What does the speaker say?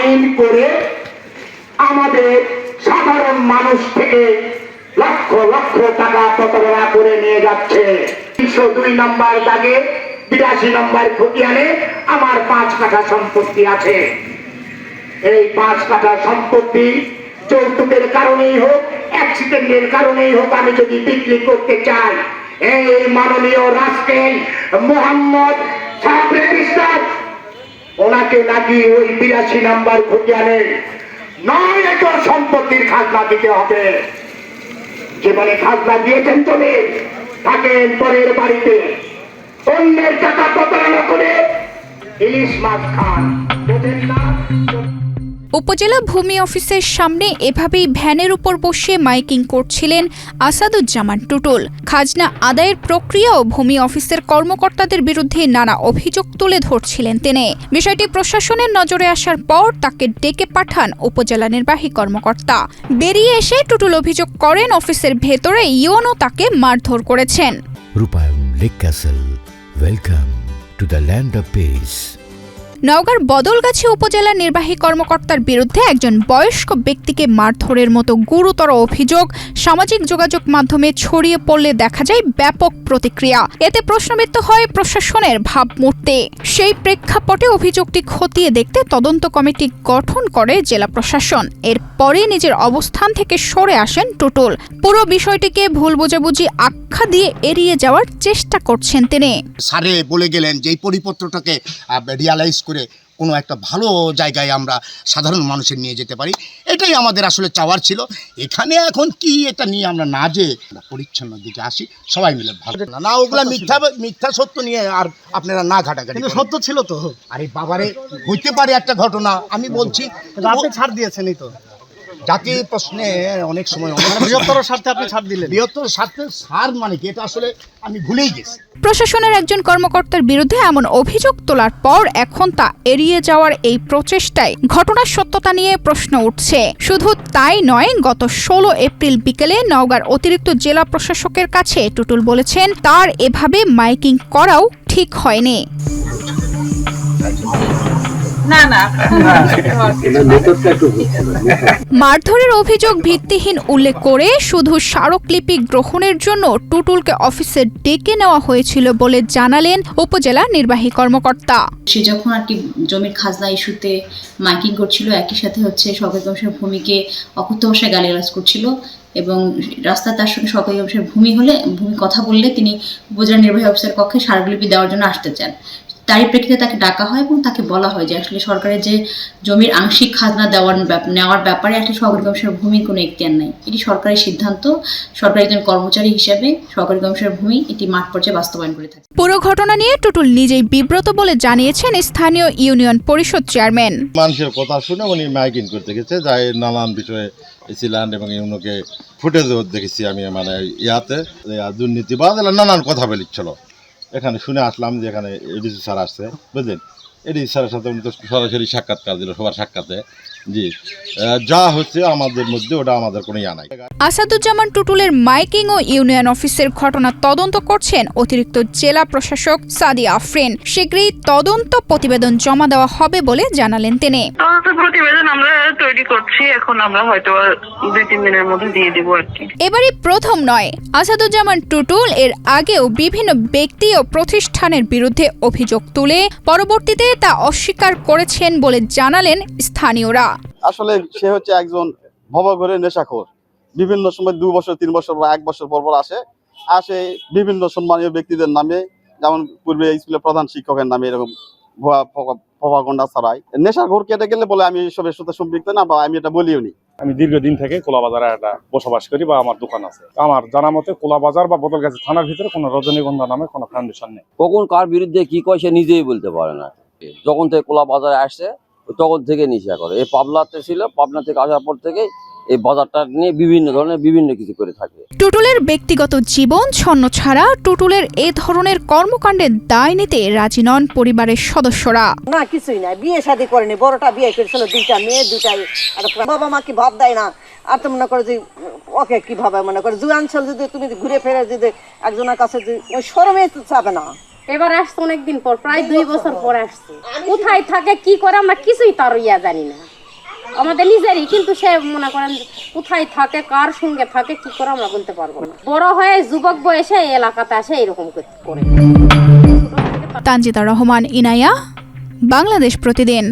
আইন করে আমাদের সাধারণ মানুষ থেকে লক্ষ লক্ষ টাকা প্রতারণা করে নিয়ে যাচ্ছে। 302 নম্বর দাগে 82 নম্বর খতিয়ানে আমার 5 কাঠা সম্পত্তি আছে। এই 5 কাঠা সম্পত্তি যৌতুকের কারণেই হোক, অ্যাক্সিডেন্টের কারণেই হোক, আমি যদি বিক্রি করতে চাই, এই মাননীয় রাষ্ট্রের মোহাম্মদ সাহেব ওনাকে নাকি ওই 82 নম্বর খতিয়ানে 9 একর সম্পত্তির খাজনা দিতে হবে। জীবনে খাজনা দিয়েছেন চলে থাকেন পরের বাড়িতে, অন্যের টাকা প্রতারণা করে ইলিশ মাছ খান, বোঝেন না? উপজেলা ভূমি অফিসের সামনে এভাবেই ভ্যানের উপর বসে মাইকিং করছিলেন আসাদুজ্জামান টুটুল। খাজনা আদায়ের প্রক্রিয়া ও ভূমি অফিসের কর্মকর্তাদের বিরুদ্ধে নানা অভিযোগ তুলে ধরছিলেন তিনি। বিষয়টি প্রশাসনের নজরে আসার পর তাকে ডেকে পাঠান উপজেলা নির্বাহী কর্মকর্তা। বেরিয়ে এসে টুটুল অভিযোগ করেন অফিসের ভেতরে ইওনও তাকে মারধর করেছেন। রূপায়ণ lake castle, welcome to the land of piece. নওগাঁর বদলগাছি উপজেলা নির্বাহী কর্মকর্তার বিরুদ্ধে একজন বয়স্ক ব্যক্তিকে মারধরের মতো গুরুতর অভিযোগ সামাজিক যোগাযোগ মাধ্যমে ছড়িয়ে পড়লে দেখা যায় ব্যাপক প্রতিক্রিয়া। এতে প্রশ্নবিদ্ধ হয় প্রশাসনের ভাবমূর্তি। সেই প্রেক্ষাপটে অভিযোগটি খতিয়ে দেখতে তদন্ত কমিটি গঠন করে জেলা প্রশাসন। এরপরে নিজের অবস্থান থেকে সরে আসেন টুটুল। পুরো বিষয়টিকে ভুল বোঝাবুঝি আখ্যা দিয়ে এড়িয়ে যাওয়ার চেষ্টা করছেন তিনি। স্যারে বলে গেলেন যে এই পরিপত্রটাকে রিয়ালাইজ করে কোনো একটা ভালো জায়গায় আমরা সাধারণ মানুষের নিয়ে যেতে পারি, এটাই আমাদের আসলে চাওয়ার ছিল। এখানে এখন কি এটা নিয়ে আমরা না যে পরিচ্ছন্ন দিকে আসি, সবাই মিলে ভালো না ওগুলা মিথ্যা সত্য নিয়ে আর আপনারা না ঘাটাঘাটি। সত্য ছিল তো। আরে বাবারে, হইতে পারে একটা ঘটনা, আমি বলছি আপনি ছাড় দিয়েছেনই তো। জাতীয় প্রশ্নে অনেক সময় বৃহত্তর স্বার্থে আপনি ছাড় দিলেন। বৃহত্তর স্বার্থে ছাড় মানে কি, এটা আসলে আমি ভুলেই গেছি। প্রশাসনের একজন কর্মকর্তার বিরুদ্ধে এমন অভিযোগ তোলার পর এখন তা এড়িয়ে যাওয়ার এই প্রচেষ্টায় ঘটনার সত্যতা নিয়ে প্রশ্ন উঠছে। শুধু তাই নয়, গত 16 এপ্রিল বিকেলে নওগাঁর অতিরিক্ত জেলা প্রশাসকের কাছে টুটুল বলেছেন তার এভাবে মাইকিং করাও ঠিক হয়নি। মারধরের অভিযোগ ভিত্তিহীন উল্লেখ করে শুধু স্মারকলিপি গ্রহণের জন্য টুটুলকে অফিসে ডেকে নেওয়া হয়েছিল বলে জানালেন উপজেলা নির্বাহী কর্মকর্তা। সে যখন একটি জমির খাজনা ইস্যুতে মাইকিং করছিল, একই সাথে সরকারি কমিশনের ভূমিকে অকথ্য ভাষায় গালিগালাজ করছিল এবং রাস্তায় তার সঙ্গে সরকারি কমিশনের ভূমি কথা বললে তিনি উপজেলা নির্বাহী অফিসের কক্ষে স্মারকলিপি দেওয়ার জন্য আসতে চান। তারই প্রেক্ষিতে তাকে ডাকা হয় এবং তাকে বলা হয় যে আসলে সরকারের যে জমির আংশিক খাজনা নেওয়ার ব্যাপারে আসলে সরকারি কমিশনের ভূমির কোনো এখতিয়ার নাই। এটি সরকারি সিদ্ধান্ত। সরকারি একজন কর্মচারী হিসেবে সরকারি কমিশনের ভূমি এটি মাঠ পর্যায়ে বাস্তবায়ন করে থাকে। পুরো ঘটনা নিয়ে টুটুল নিজেই বিব্রত বলে জানিয়েছেন স্থানীয় ইউনিয়ন পরিষদ চেয়ারম্যান। মানুষের কথা শুনে উনি মাইকিং করতে গেছে, যাই নানান বিষয়ে ছিলেন এবং উনাকে ফুটেজ দেখেছি আমি, মানে ইয়াতে দুর্নীতিবাদ নানান কথা বলেছিল। এখানে শুনে আসলাম যে এখানে এডিসি স্যার আসছে, বুঝলেন। এডিসি স্যারের সাথে উনি তো সরাসরি সাক্ষাৎকার দিল সবার সাক্ষাতে। জি, যা হচ্ছে আমাদের মধ্যে ওটা আমাদের কোনো ইয়া নাই। আসাদুজ্জামান টুটুলের মাইকিং ও ইউনিয়ন অফিসের ঘটনা তদন্ত করছেন অতিরিক্ত জেলা প্রশাসক সাদিয়া আফরিন। শীঘ্রই তদন্ত প্রতিবেদন জমা দেওয়া হবে বলে জানালেন তিনি। প্রতিবেদন আমরা তৈরি করছি, এখন আমরা হয়তো 2-3 দিনের মধ্যে দিয়ে দেব আর কি। এবারই প্রথম নয়, আসাদুজ্জামান টুটুল এর আগেও বিভিন্ন ব্যক্তি ও প্রতিষ্ঠানের বিরুদ্ধে অভিযোগ তুলে পরবর্তীতে তা অস্বীকার করেছেন বলে জানালেন স্থানীয়রা। আসলে সে হচ্ছে একজন ভবঘুরে নেশাখোর। বিভিন্ন সময় 2 বছর 3 বছর বা 1 বছর পর আসে বিভিন্ন সম্মানীয় ব্যক্তিদের নামে, যেমন পূর্বে স্কুলের প্রধান শিক্ষকের নামে এরকম ভুয়া প্রপাগান্ডা ছড়ায়। নেশাখোর কেটে গেলে বলে আমি এসবের সাথে সম্পৃক্ত না, বা আমি এটা বলিও নি। আমি দীর্ঘদিন থেকে কোলাবাজারে একটা বসবাস করি বা আমার দোকান আছে। আমার জানা মতে কোলাবাজার বা বদলগাছি থানার ভিতরে কোনো রজনীগন্ধা নামে কোনো ফাউন্ডেশন নেই। কখন কার বিরুদ্ধে কি কয় সে নিজেই বলতে পারে না। যখন থেকে কোলাবাজারে আসছে তখন থেকে নেশা করে। এই পাবনাতে ছিল, পাবনা থেকে আসার পর থেকে এই বাজারটা নিয়ে বিভিন্ন ধরনের বিভিন্ন কিছু করে থাকে। টুটুলের ব্যক্তিগত জীবন ছন্ন ছাড়া টুটুলের এ ধরনের কর্মকাণ্ডের দায় নিতে রাজি নন পরিবারের সদস্যরা। না, কিছুই না, বিয়ে শাদী করেনি, বড়টা বিয়ে করেছিল, 2টা মেয়ে, 2টাই বাবা মা কি ভাব দেয় না। আর তো মনে করো যে ওকে কিভাবে মনে করো জুয়ান ছেলে যদি তুমি ঘুরে ফেরে যদি একজনের কাছে ওই শরমে যাবে না। এবার আসছে অনেকদিন পর, প্রায় 2 বছর পর আসছে। কোথায় থাকে কি করে আমরা কিছুই তার ইয়া জানি না। আমাদের নিজেরই, কিন্তু সে মনে করেন কোথায় থাকে, কার সঙ্গে থাকে, কি করে আমরা বলতে পারবো না। বড় হয়ে যুবক বয়সে এই এলাকাতে আসে এরকম করে। তানজিদা রহমান, ইনায়া, বাংলাদেশ প্রতিদিন।